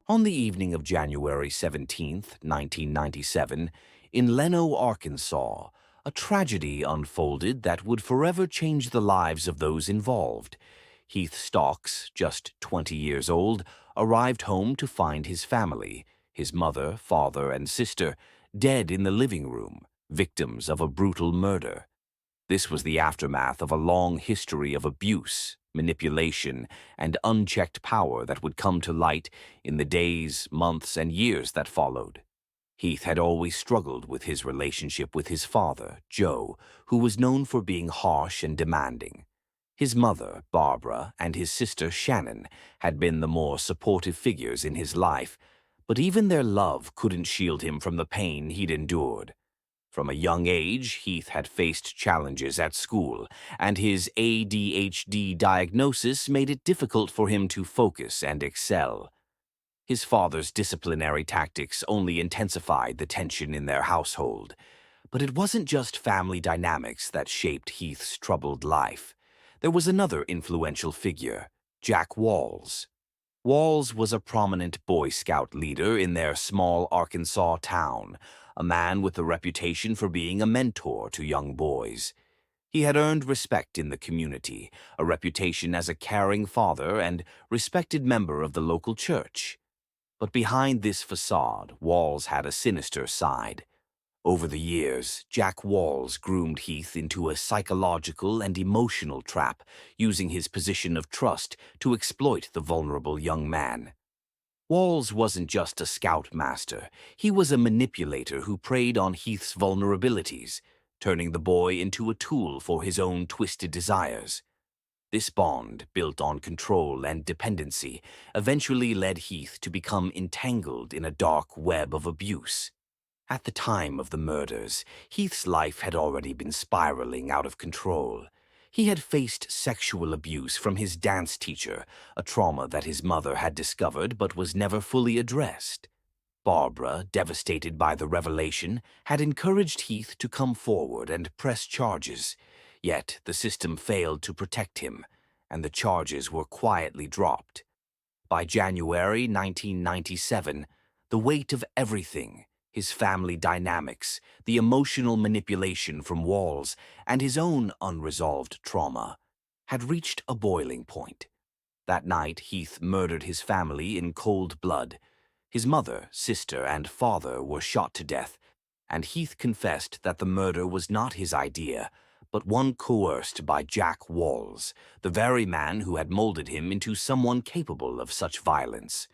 On the evening of January 17th, 1997, in Leno, Arkansas, a tragedy unfolded that would forever change the lives of those involved. Heath Stocks, just 20 years old, arrived home to find his family, his mother, father, and sister, dead in the living room, victims of a brutal murder. This was the aftermath of a long history of abuse, manipulation, and unchecked power that would come to light in the days, months, and years that followed. Heath had always struggled with his relationship with his father, Joe, who was known for being harsh and demanding. His mother, Barbara, and his sister, Shannon, had been the more supportive figures in his life, but even their love couldn't shield him from the pain he'd endured. From a young age, Heath had faced challenges at school, and his ADHD diagnosis made it difficult for him to focus and excel. His father's disciplinary tactics only intensified the tension in their household. But it wasn't just family dynamics that shaped Heath's troubled life. There was another influential figure, Jack Walls. Walls was a prominent Boy Scout leader in their small Arkansas town, a man with a reputation for being a mentor to young boys. He had earned respect in the community, a reputation as a caring father and respected member of the local church. But behind this facade, Walls had a sinister side. Over the years, Jack Walls groomed Heath into a psychological and emotional trap, using his position of trust to exploit the vulnerable young man. Walls wasn't just a scoutmaster, he was a manipulator who preyed on Heath's vulnerabilities, turning the boy into a tool for his own twisted desires. This bond, built on control and dependency, eventually led Heath to become entangled in a dark web of abuse. At the time of the murders, Heath's life had already been spiraling out of control. He had faced sexual abuse from his dance teacher, a trauma that his mother had discovered but was never fully addressed. Barbara, devastated by the revelation, had encouraged Heath to come forward and press charges. Yet the system failed to protect him, and the charges were quietly dropped. By January 1997, the weight of everything, his family dynamics, the emotional manipulation from Walls, and his own unresolved trauma, had reached a boiling point. That night, Heath murdered his family in cold blood. His mother, sister, and father were shot to death, and Heath confessed that the murder was not his idea, but one coerced by Jack Walls, the very man who had molded him into someone capable of such violence.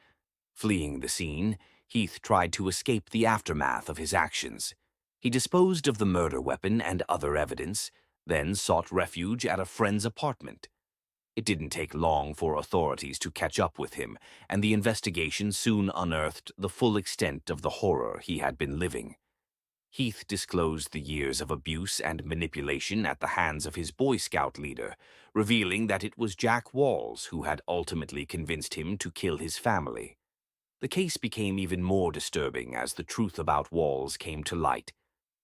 Fleeing the scene, Heath tried to escape the aftermath of his actions. He disposed of the murder weapon and other evidence, then sought refuge at a friend's apartment. It didn't take long for authorities to catch up with him, and the investigation soon unearthed the full extent of the horror he had been living. Heath disclosed the years of abuse and manipulation at the hands of his Boy Scout leader, revealing that it was Jack Walls who had ultimately convinced him to kill his family. The case became even more disturbing as the truth about Walls came to light.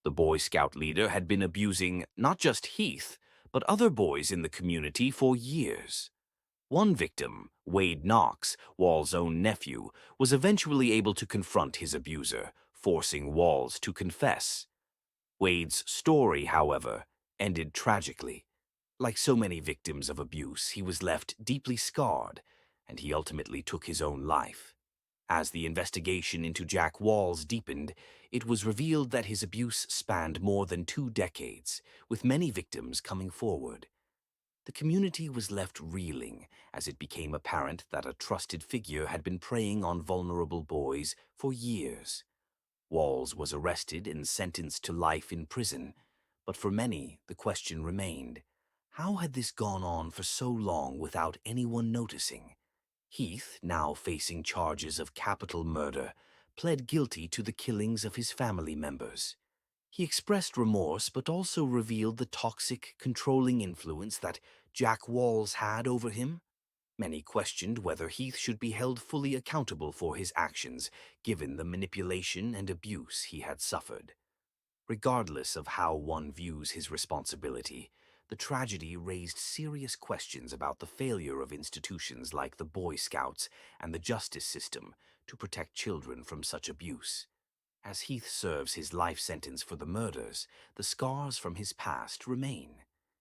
The Boy Scout leader had been abusing not just Heath, but other boys in the community for years. One victim, Wade Knox, Walls' own nephew, was eventually able to confront his abuser, forcing Walls to confess. Wade's story, however, ended tragically. Like so many victims of abuse, he was left deeply scarred, and he ultimately took his own life. As the investigation into Jack Walls deepened, it was revealed that his abuse spanned more than 2 decades, with many victims coming forward. The community was left reeling as it became apparent that a trusted figure had been preying on vulnerable boys for years. Walls was arrested and sentenced to life in prison, but for many, the question remained: how had this gone on for so long without anyone noticing? Heath, now facing charges of capital murder, pled guilty to the killings of his family members. He expressed remorse but also revealed the toxic, controlling influence that Jack Walls had over him. Many questioned whether Heath should be held fully accountable for his actions, given the manipulation and abuse he had suffered. Regardless of how one views his responsibility, the tragedy raised serious questions about the failure of institutions like the Boy Scouts and the justice system to protect children from such abuse. As Heath serves his life sentence for the murders, the scars from his past remain.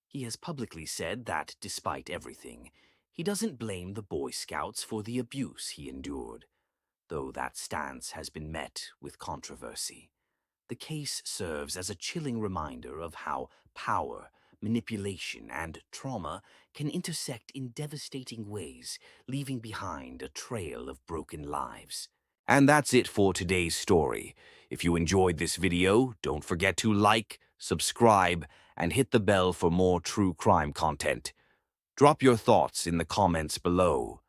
He has publicly said that, despite everything, he doesn't blame the Boy Scouts for the abuse he endured, though that stance has been met with controversy. The case serves as a chilling reminder of how power, manipulation, and trauma can intersect in devastating ways, leaving behind a trail of broken lives. And that's it for today's story. If you enjoyed this video, don't forget to like, subscribe, and hit the bell for more true crime content. Drop your thoughts in the comments below.